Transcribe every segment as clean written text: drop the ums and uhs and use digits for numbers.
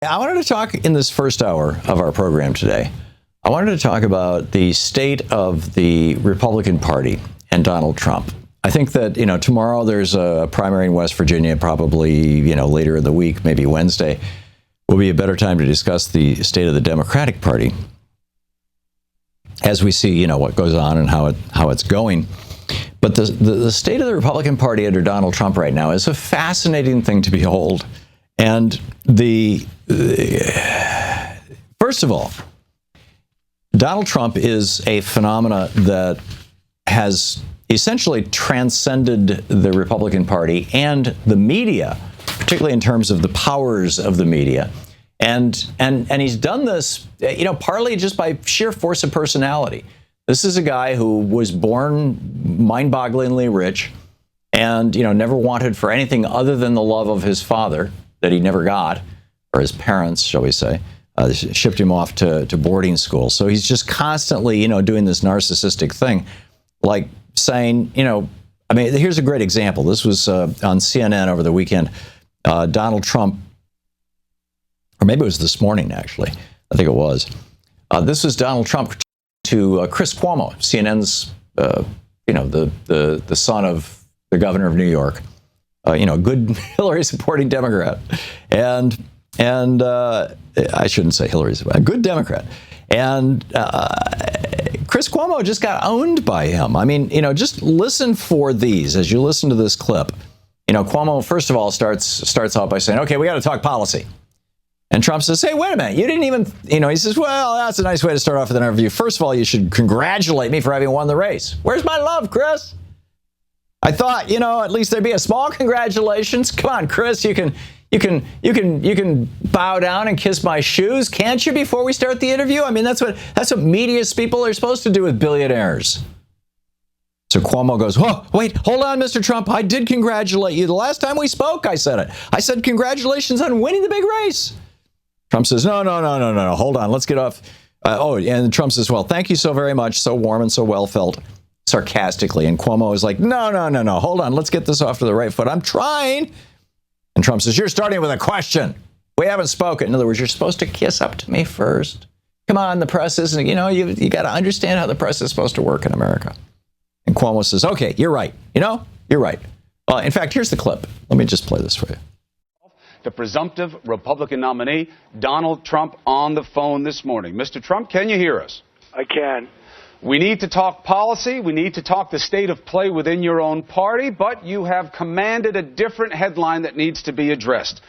I wanted to talk in this first hour of our program today. I wanted to talk about the state of the Republican Party and Donald Trump. I think that, tomorrow there's a primary in West Virginia, probably, later in the week, maybe Wednesday, will be a better time to discuss the state of the Democratic Party as we see, what goes on and how it's going. But the state of the Republican Party under Donald Trump right now is a fascinating thing to behold. And first of all, Donald Trump is a phenomena that has essentially transcended the Republican Party and the media, particularly in terms of the powers of the media. And he's done this, partly just by sheer force of personality. This is a guy who was born mind-bogglingly rich and, never wanted for anything other than the love of his father that he never got, or his parents, shall we say, shipped him off to boarding school. So he's just constantly, doing this narcissistic thing, like saying, here's a great example. This was on CNN over the weekend. Donald Trump, or maybe it was this morning, actually. I think it was. This was Donald Trump to Chris Cuomo, CNN's, the son of the governor of New York. Good Hillary supporting Democrat, and I shouldn't say Hillary's a good Democrat, and Chris Cuomo just got owned by him. Just listen for these as you listen to this clip. Cuomo first of all starts off by saying, "Okay, we got to talk policy," and Trump says, "Hey, wait a minute, you didn't even," he says, "Well, that's a nice way to start off with an interview. First of all, you should congratulate me for having won the race. Where's my love, Chris? I thought, at least there'd be a small congratulations. Come on, Chris, you can bow down and kiss my shoes, can't you, before we start the interview? That's what media people are supposed to do with billionaires." So Cuomo goes, "Oh, wait, hold on, Mr. Trump. I did congratulate you. The last time we spoke, I said it. I said congratulations on winning the big race." Trump says, No. Hold on. Let's get off. And Trump says, "Well, thank you so very much. So warm and so well felt." Sarcastically. And Cuomo is like, No. Hold on. Let's get this off to the right foot. I'm trying. And Trump says, "You're starting with a question. We haven't spoken." In other words, you're supposed to kiss up to me first. Come on, the press isn't, you got to understand how the press is supposed to work in America. And Cuomo says, "Okay, you're right. You're right." In fact, here's the clip. Let me just play this for you. The presumptive Republican nominee, Donald Trump, on the phone this morning. Mr. Trump, can you hear us? I can. We need to talk policy. We need to talk the state of play within your own party, but you have commanded a different headline that needs to be addressed.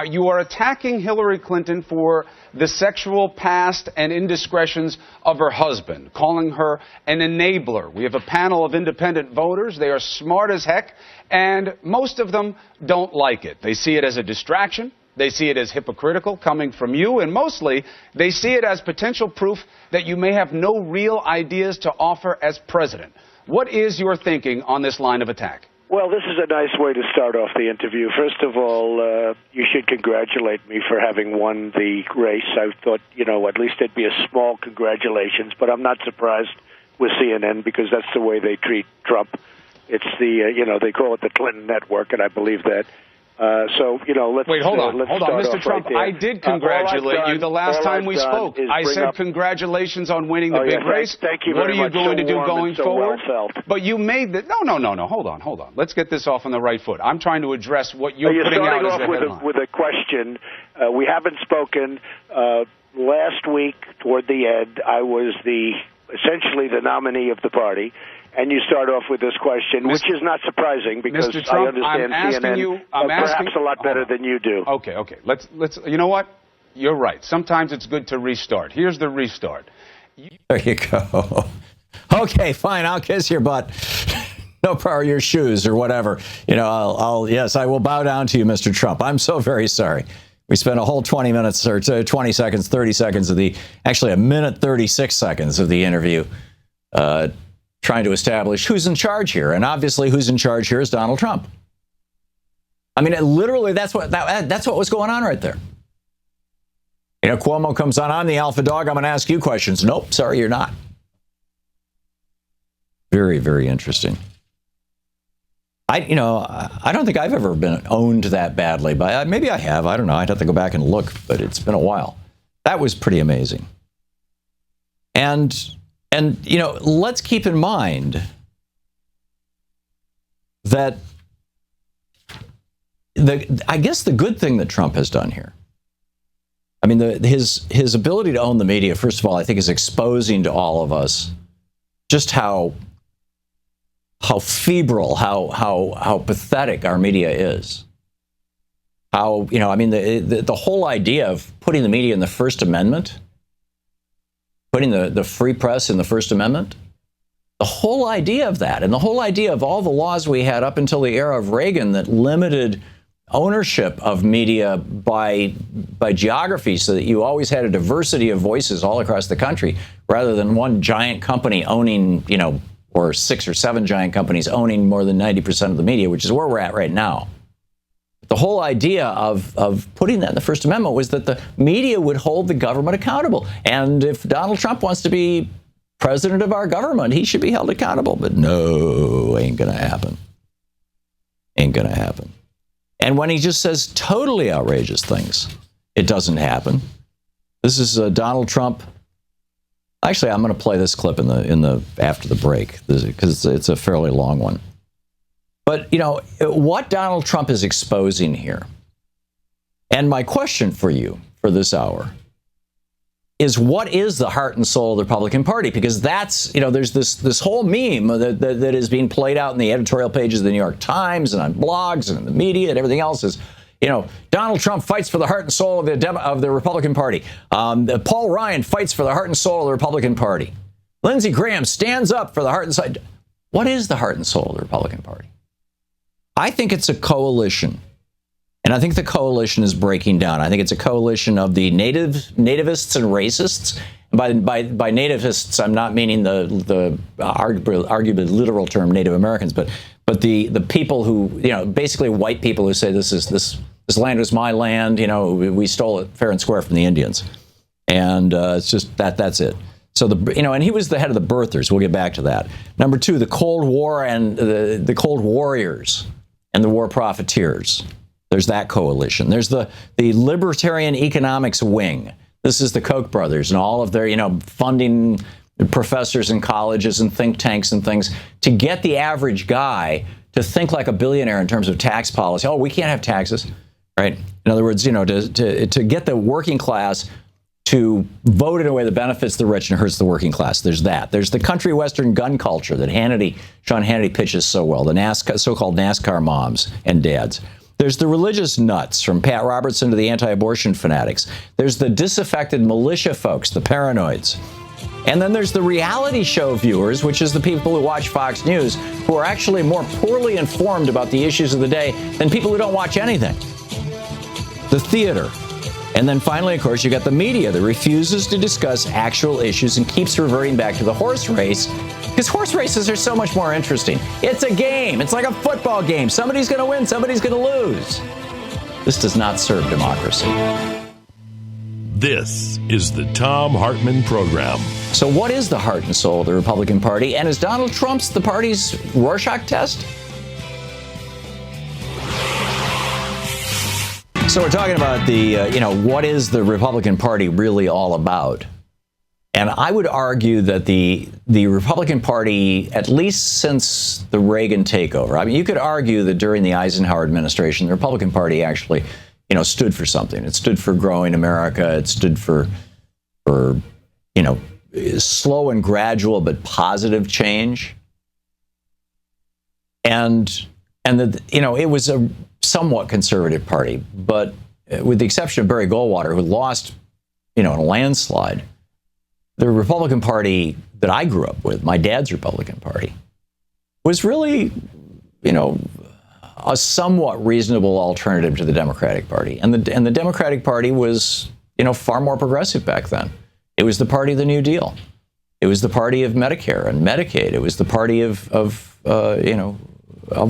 You are attacking Hillary Clinton for the sexual past and indiscretions of her husband, calling her an enabler. We have a panel of independent voters. They are smart as heck, and most of them don't like it. They see it as a distraction. They see it as hypocritical coming from you, and mostly they see it as potential proof that you may have no real ideas to offer as president. What is your thinking on this line of attack? Well, this is a nice way to start off the interview. First of all, you should congratulate me for having won the race. I thought, at least it'd be a small congratulations, but I'm not surprised with CNN because that's the way they treat Trump. It's they call it the Clinton Network, and I believe that. Let's wait. Hold on, Mr. Trump. Right, I did congratulate you the last time we spoke. I said congratulations on winning the big race. Thank you very much. What are you going to do going forward? Well felt. But you made the no. Hold on. Let's get this off on the right foot. I'm trying to address what you're putting out as the headline. With a question. We haven't spoken. Last week, toward the end, I was essentially the nominee of the party. And you start off with this question, which is not surprising because Trump, I understand CNN perhaps a lot better than you do. Okay. Let's. You know what? You're right. Sometimes it's good to restart. Here's the restart. There you go. Okay, fine. I'll kiss your butt. No power your shoes or whatever. Yes, I will bow down to you, Mr. Trump. I'm so very sorry. We spent a whole 20 minutes or 20 seconds, 30 seconds of actually a minute, 36 seconds of the interview trying to establish who's in charge here. And obviously who's in charge here is Donald Trump. Literally, that's what was going on right there. Cuomo comes on, "I'm the alpha dog. I'm going to ask you questions." Nope, sorry, you're not. Very, very interesting. I don't think I've ever been owned that badly, but maybe I have. I don't know. I'd have to go back and look, but it's been a while. That was pretty amazing. And let's keep in mind that I guess the good thing that Trump has done here, I mean, his ability to own the media, first of all, I think is exposing to all of us just how febrile, how pathetic our media is. How, the whole idea of putting the media in the First Amendment, putting the free press in the First Amendment, the whole idea of that, and the whole idea of all the laws we had up until the era of Reagan that limited ownership of media by geography so that you always had a diversity of voices all across the country rather than one giant company owning, or 6 or 7 giant companies owning more than 90% of the media, which is where we're at right now. The whole idea of putting that in the First Amendment was that the media would hold the government accountable. And if Donald Trump wants to be president of our government, he should be held accountable. But no, ain't going to happen. Ain't going to happen. And when he just says totally outrageous things, it doesn't happen. This is Donald Trump. Actually, I'm going to play this clip in the after the break because it's a fairly long one. But what Donald Trump is exposing here, and my question for you for this hour, is what is the heart and soul of the Republican Party? Because that's, there's this whole meme that is being played out in the editorial pages of the New York Times and on blogs and in the media and everything else is, Donald Trump fights for the heart and soul of the Republican Party. Paul Ryan fights for the heart and soul of the Republican Party. Lindsey Graham stands up for the heart and soul. What is the heart and soul of the Republican Party? I think it's a coalition. And I think the coalition is breaking down. I think it's a coalition of the nativists and racists. And by nativists, I'm not meaning the arguably literal term Native Americans, but the people who, basically white people who say this land is my land. We stole it fair and square from the Indians, and it's just that's it. So and he was the head of the birthers. We'll get back to that. Number 2, the Cold War and the Cold Warriors and the war profiteers. There's that coalition. There's the Libertarian Economics Wing. This is the Koch brothers and all of their, funding professors in colleges and think tanks and things to get the average guy to think like a billionaire in terms of tax policy. Oh, we can't have taxes, right? In other words, to get the working class to vote in a way that benefits the rich and hurts the working class. There's that. There's the country western gun culture that Sean Hannity pitches so well, the so-called NASCAR moms and dads. There's the religious nuts, from Pat Robertson to the anti-abortion fanatics. There's the disaffected militia folks, the paranoids. And then there's the reality show viewers, which is the people who watch Fox News, who are actually more poorly informed about the issues of the day than people who don't watch anything. The theater. And then finally, of course, you got the media that refuses to discuss actual issues and keeps reverting back to the horse race, because horse races are so much more interesting. It's a game. It's like a football game. Somebody's going to win. Somebody's going to lose. This does not serve democracy. This is the Thom Hartmann Program. So what is the heart and soul of the Republican Party? And is Donald Trump's the party's Rorschach test? So we're talking about what is the Republican Party really all about? And I would argue that the Republican Party, at least since the Reagan takeover, I mean, you could argue that during the Eisenhower administration, the Republican Party actually, stood for something. It stood for growing America. It stood for slow and gradual but positive change. And it was a somewhat conservative party, but with the exception of Barry Goldwater, who lost, in a landslide, the Republican Party that I grew up with, my dad's Republican Party, was really, a somewhat reasonable alternative to the Democratic Party. And the Democratic Party was, far more progressive back then. It was the party of the New Deal. It was the party of Medicare and Medicaid. It was the party of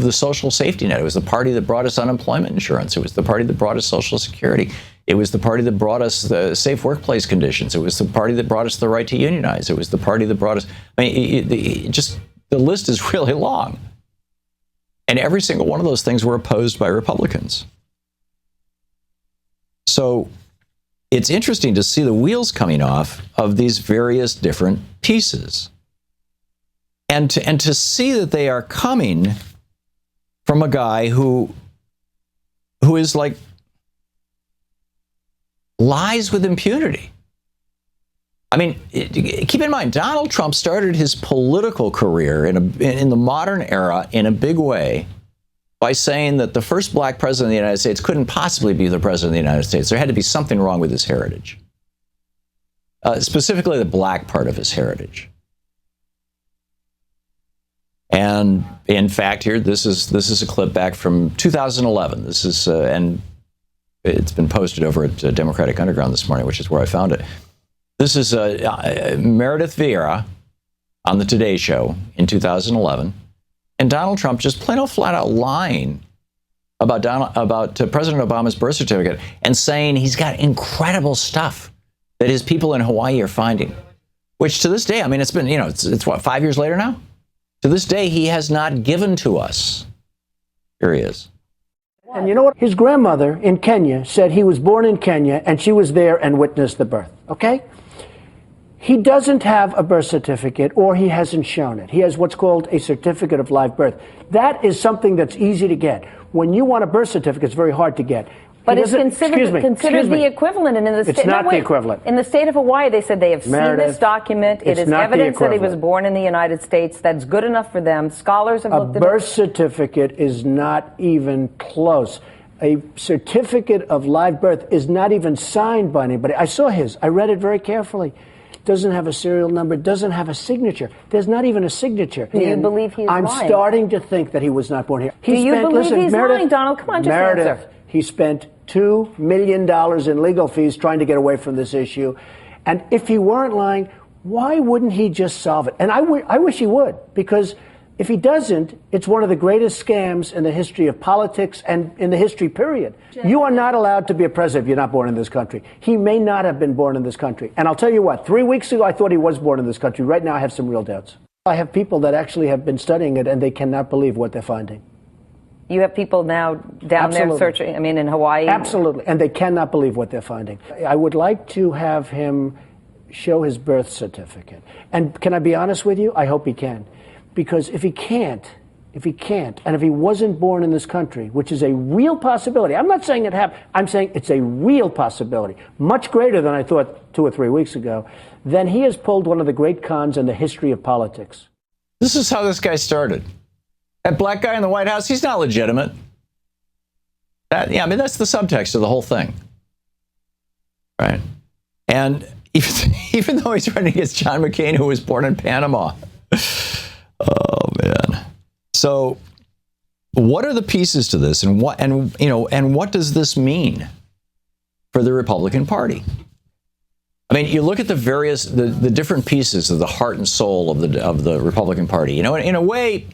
the social safety net. It was the party that brought us unemployment insurance. It was the party that brought us Social Security. It was the party that brought us the safe workplace conditions. It was the party that brought us the right to unionize. It was the party that brought us, the list is really long. And every single one of those things were opposed by Republicans. So it's interesting to see the wheels coming off of these various different pieces. And to see that they are coming from a guy who is like lies with impunity. I mean, keep in mind, Donald Trump started his political career in the modern era in a big way by saying that the first black president of the United States couldn't possibly be the president of the United States. There had to be something wrong with his heritage, specifically the black part of his heritage. And in fact, here this is a clip back from 2011. This is and it's been posted over at Democratic Underground this morning, which is where I found it. This is Meredith Vieira on the Today Show in 2011, and Donald Trump just plain old flat out lying about President Obama's birth certificate and saying he's got incredible stuff that his people in Hawaii are finding, which to this day, I mean, it's been, it's what, 5 years later now? To this day, he has not given to us. Here he is. And you know what? His grandmother in Kenya said he was born in Kenya and she was there and witnessed the birth. Okay? He doesn't have a birth certificate, or he hasn't shown it. He has what's called a certificate of live birth. That is something that's easy to get. When you want a birth certificate, it's very hard to get. But it's considered the equivalent. And in the it's not the equivalent. In the state of Hawaii, they said they have seen this document. It is evidence that he was born in the United States. That's good enough for them. Scholars have looked at it. A birth certificate is not even close. A certificate of live birth is not even signed by anybody. I saw his. I read it very carefully. Doesn't have a serial number, doesn't have a signature. There's not even a signager. Do you believe he's lying? I'm starting to think that he was not born here. Do you believe he's lying, Donald? Come on, just answer. He spent $2 million in legal fees trying to get away from this issue. And if he weren't lying, why wouldn't he just solve it? And I wish he would, because if he doesn't, it's one of the greatest scams in the history of politics and in the history period. You are not allowed to be a president if you're not born in this country. He may not have been born in this country. And I'll tell you what, 3 weeks ago, I thought he was born in this country. Right now, I have some real doubts. I have people that actually have been studying it, and they cannot believe what they're finding. You have people now down there searching, in Hawaii? Absolutely, and they cannot believe what they're finding. I would like to have him show his birth certificate. And can I be honest with you? I hope he can. Because if he can't, and if he wasn't born in this country, which is a real possibility, I'm not saying it happened, I'm saying it's a real possibility, much greater than I thought 2 or 3 weeks ago, then he has pulled one of the great cons in the history of politics. This is how this guy started. That black guy in the White House, he's not legitimate. That's the subtext of the whole thing. Right? And even though he's running against John McCain, who was born in Panama. Oh, man. So what are the pieces to this, and what does this mean for the Republican Party? I mean, you look at the different pieces of the heart and soul of the Republican Party. In a way,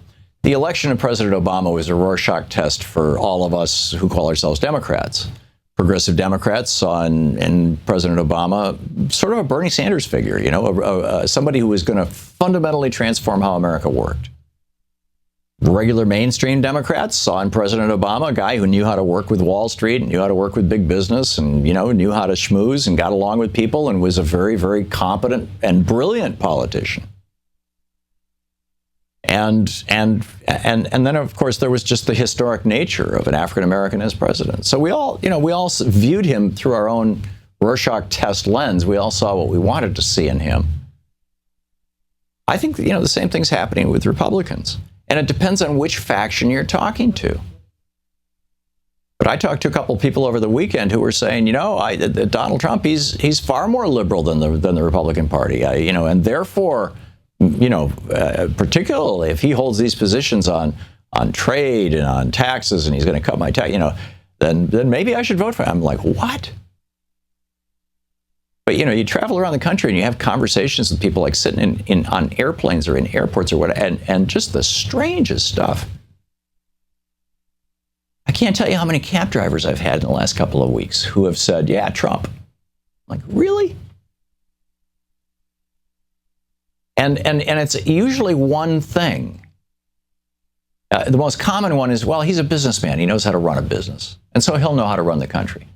the election of President Obama was a Rorschach test for all of us who call ourselves Democrats. Progressive Democrats saw in President Obama sort of a Bernie Sanders figure, somebody who was going to fundamentally transform how America worked. Regular mainstream Democrats saw in President Obama a guy who knew how to work with Wall Street and knew how to work with big business and, knew how to schmooze and got along with people and was a very, very competent and brilliant politician. And then, of course, there was just the historic nature of an African American as president. So we all viewed him through our own Rorschach test lens. We all saw what we wanted to see in him. I think, the same thing's happening with Republicans. And it depends on which faction you're talking to. But I talked to a couple of people over the weekend who were saying, Donald Trump, he's far more liberal than the Republican Party, and therefore, particularly if he holds these positions on trade and on taxes, and he's going to cut my tax, then maybe I should vote for him. I'm like, what? But you travel around the country and you have conversations with people like sitting on airplanes or in airports or whatever, and just the strangest stuff. I can't tell you how many cab drivers I've had in the last couple of weeks who have said, "Yeah, Trump." I'm like, really? And it's usually one thing. The most common one is, well, he's a businessman. He knows how to run a business. And so he'll know how to run the country.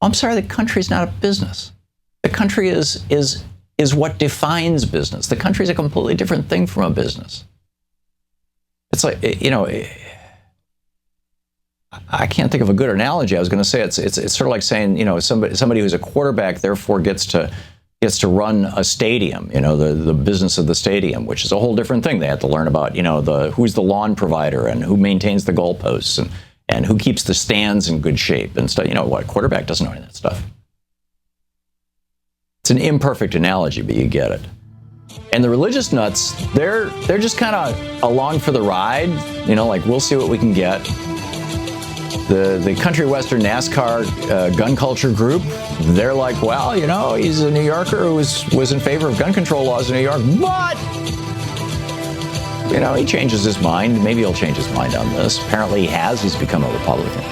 I'm sorry, the country's not a business. The country is what defines business. The country is a completely different thing from a business. It's like, I can't think of a good analogy. I was going to say it's sort of like saying, somebody who's a quarterback therefore gets to run a stadium, the business of the stadium, which is a whole different thing. They have to learn about, who's the lawn provider and who maintains the goalposts and who keeps the stands in good shape and stuff. A quarterback doesn't know any of that stuff. It's an imperfect analogy, but you get it. And the religious nuts, they're just kind of along for the ride, like we'll see what we can get. The country western NASCAR gun culture group, they're like, well, he's a New Yorker who was in favor of gun control laws in New York, but he changes his mind. Maybe he'll change his mind on this. Apparently he has. He's become a Republican.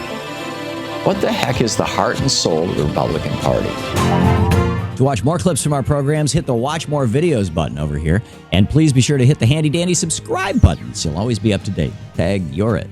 What the heck is the heart and soul of the Republican Party? To watch more clips from our programs, hit the Watch More Videos button over here. And please be sure to hit the handy-dandy subscribe button so you'll always be up to date. Tag, you're it.